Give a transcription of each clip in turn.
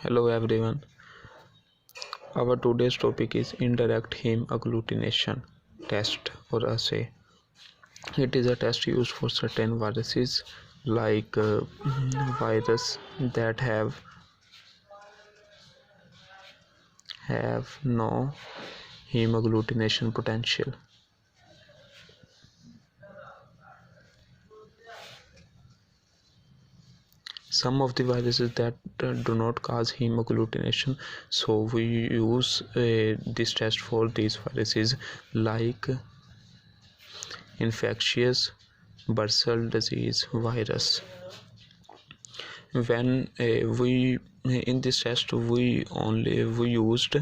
Hello everyone. Our today's topic is indirect heme test or assay. It is a test used for certain viruses like virus that have no hemagglutination potential. Some of the viruses that do not cause hemagglutination, so we use this test for these viruses like infectious bursal disease virus. When we in this test we used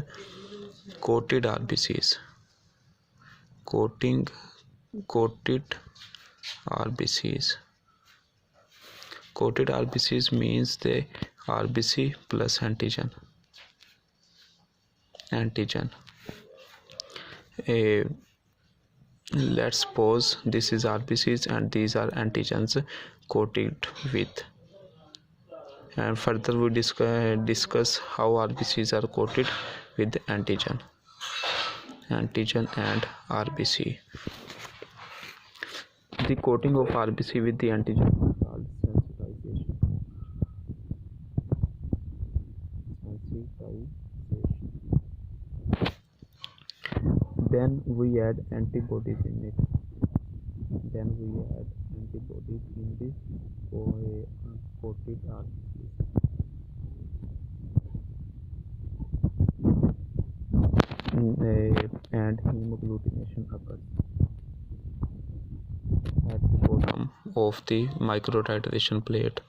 coated RBCs. Coated RBCs. Coated RBCs means the RBC plus antigen. Let's suppose this is RBCs and these are antigens coated with. And further we discuss how RBCs are coated with antigen and RBC. The coating of RBC with the antigen is called sensitization. Then we add antibodies in it. In the coated RBCs. And hemagglutination occurs at the bottom of the microtitration plate.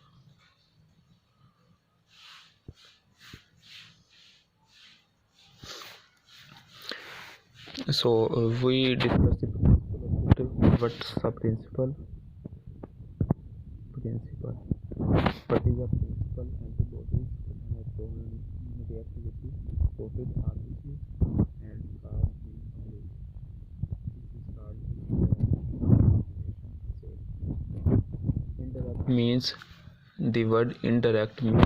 So we discuss the principle. What's the principle? What is the principle? Antibodies reactivity coated RBCs and cause indirect means the word indirect means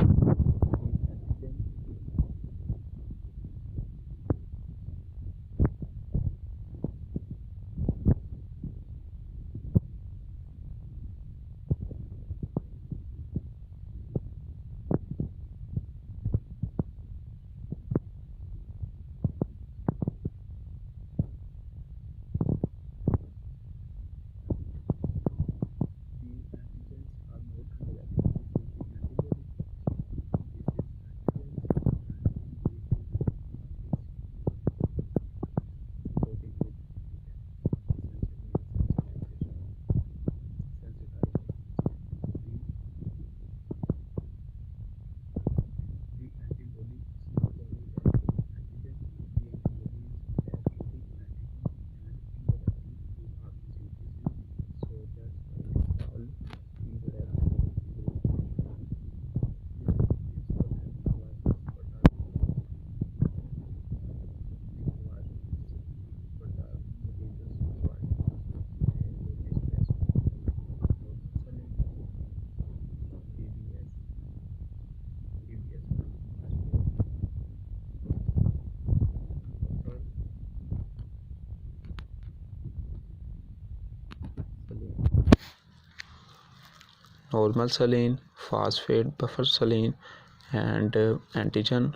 normal saline, phosphate buffer saline, and antigen,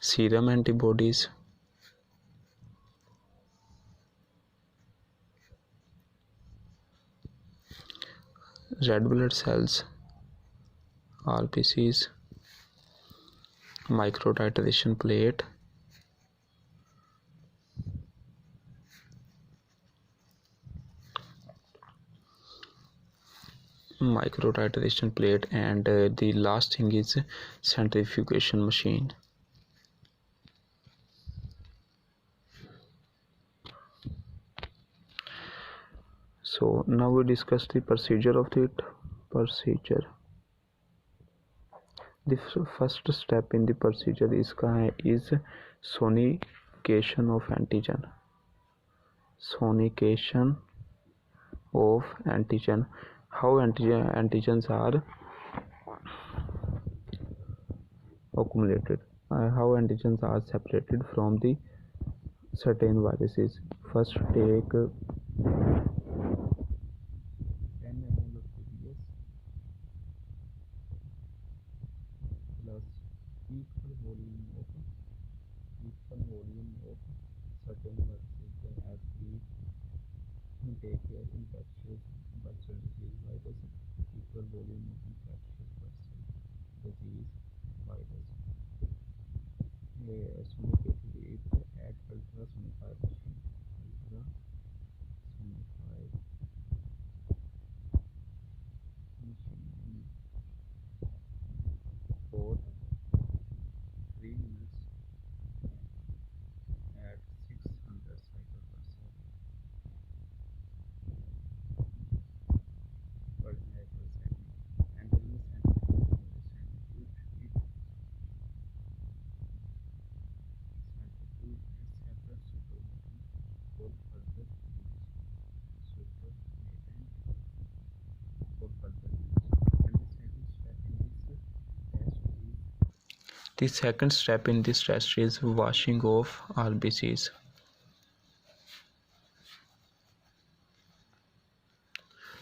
serum antibodies, red blood cells, RBCs, microtitration plate, and the last thing is centrifugation machine. So now we discuss the procedure of it. The first step in the procedure is sonication of antigen. How antigens are accumulated. How antigens are separated from the certain viruses. First take 10 ml of PBS plus equal volume of certain viruses as we take care infectious bacterial disease virus, equal volume of infectious bacterial disease virus. Associated with at ultrasonified machine. Ultrasonified machine for 3 minutes at 600 cycles per second and then centrifuge it centrifuge a separate supernatant for further use. Supernatant for further use. And the second step in this test is washing of RBCs.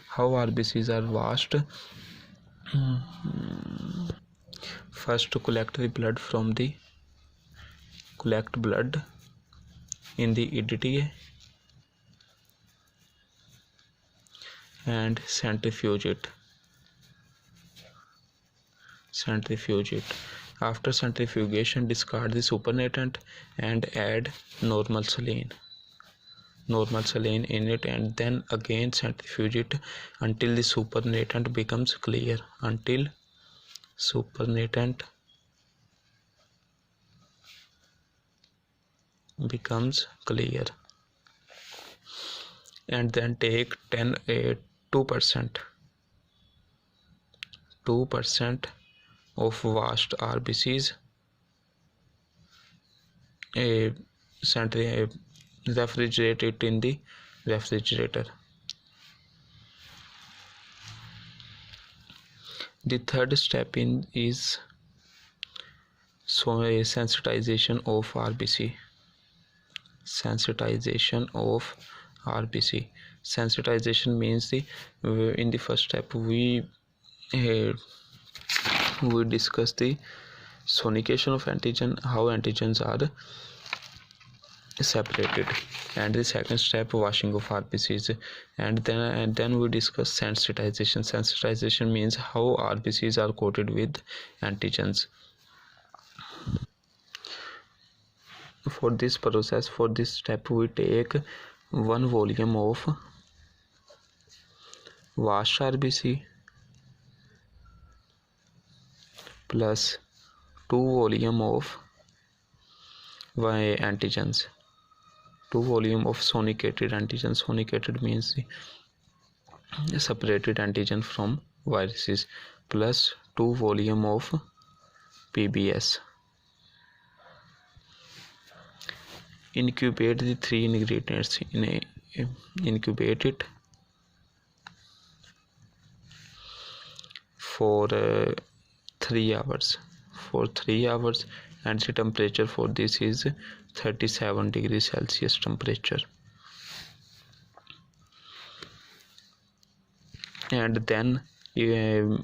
How RBCs are washed? First, to collect blood in the EDTA and centrifuge it. After centrifugation, discard the supernatant and add normal saline in it, and then again centrifuge it until the supernatant becomes clear. And then take 2% of washed RBCs, refrigerate it in the refrigerator. The third step is sensitization of RBC. Sensitization means in the first step we discuss the sonication of antigen, how antigens are separated, and the second step washing of RBCs, and then we discuss sensitization. Sensitization means how RBCs are coated with antigens. For this step, we take 1 volume of washed RBC plus 2 volume of antigens, 2 volume of sonicated antigens. Sonicated means the separated antigen from viruses, plus 2 volume of PBS. Incubate the 3 ingredients incubate it for 3 hours. And the temperature for this is 37 degrees Celsius temperature. And then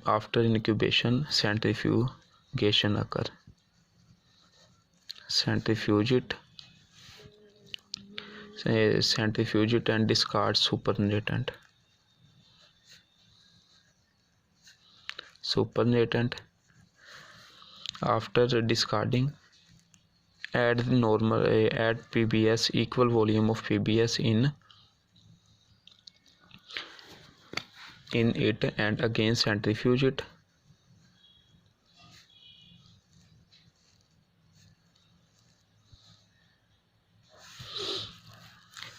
after incubation, centrifugation occur. Centrifuge it and discard supernatant. After discarding, add PBS, equal volume of PBS in it, and again centrifuge it.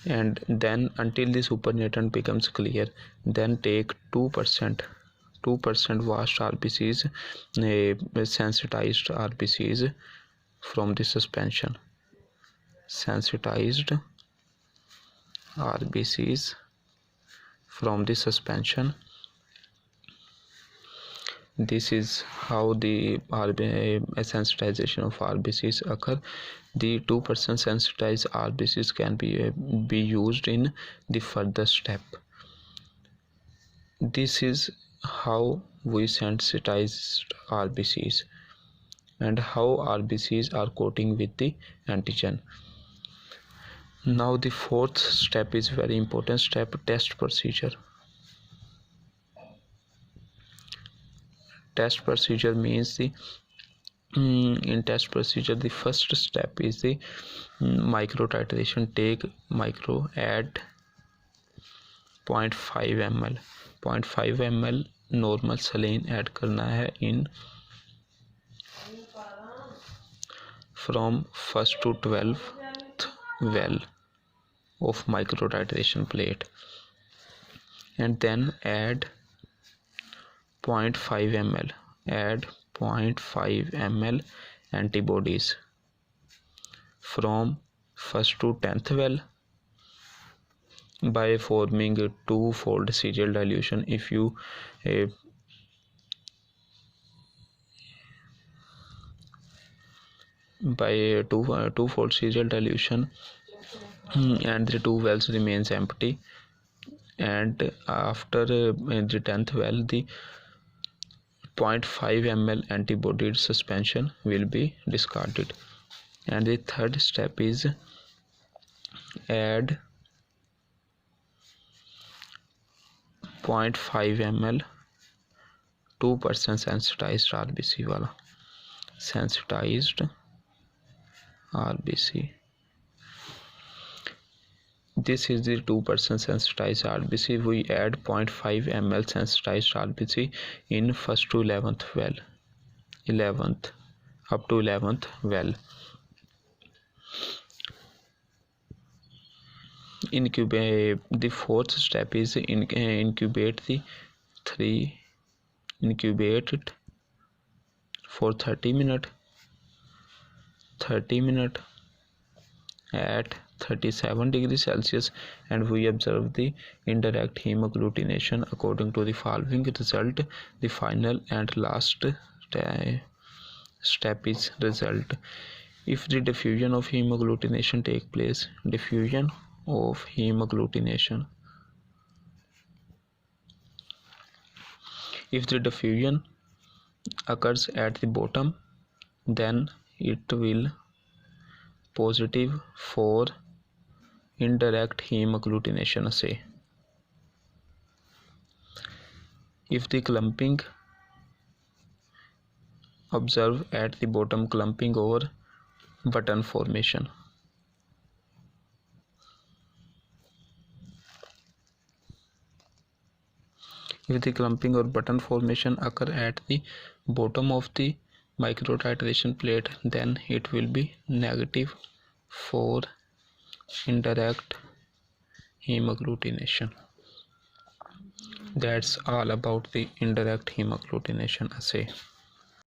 And then until the supernatant becomes clear, then take 2% washed RBCs, sensitized RBCs from the suspension. This is how the sensitization of RBCs occur. The 2% sensitized RBCs can be used in the further step. This is how we sensitize RBCs and how RBCs are coating with the antigen. Now the fourth step is very important step, test procedure. Test procedure means the in test procedure the first step is the micro titration. Take micro, add 0.5 ml 0.5 ml normal saline add करना है in from first to 12th well of micro titration plate, and then add 0.5 ml add 0.5 ml antibodies from first to 10th well by forming a two-fold serial dilution. If you by a two-fold serial dilution and the two wells remains empty, and after the 10th well the 0.5 ml antibody suspension will be discarded. And the third step is add 0.5 ml 2% sensitized RBC वाला sensitized RBC. This is the 2% sensitized RBC. We add 0.5 ml sensitized RBC in first to 11th well, 11th up to 11th well. Incubate. The fourth step is incubate it for 30 minutes at 37 degrees Celsius, and we observe the indirect hemagglutination according to the following result. The final and last step is result. If the diffusion of hemagglutination take place, diffusion of hemagglutination, if the diffusion occurs at the bottom, then it will positive for indirect hemagglutination assay. If the clumping observe at the bottom, clumping or button formation. If the clumping or button formation occur at the bottom of the micro titration plate, then it will be negative for indirect hemagglutination. That's all about the indirect hemagglutination assay.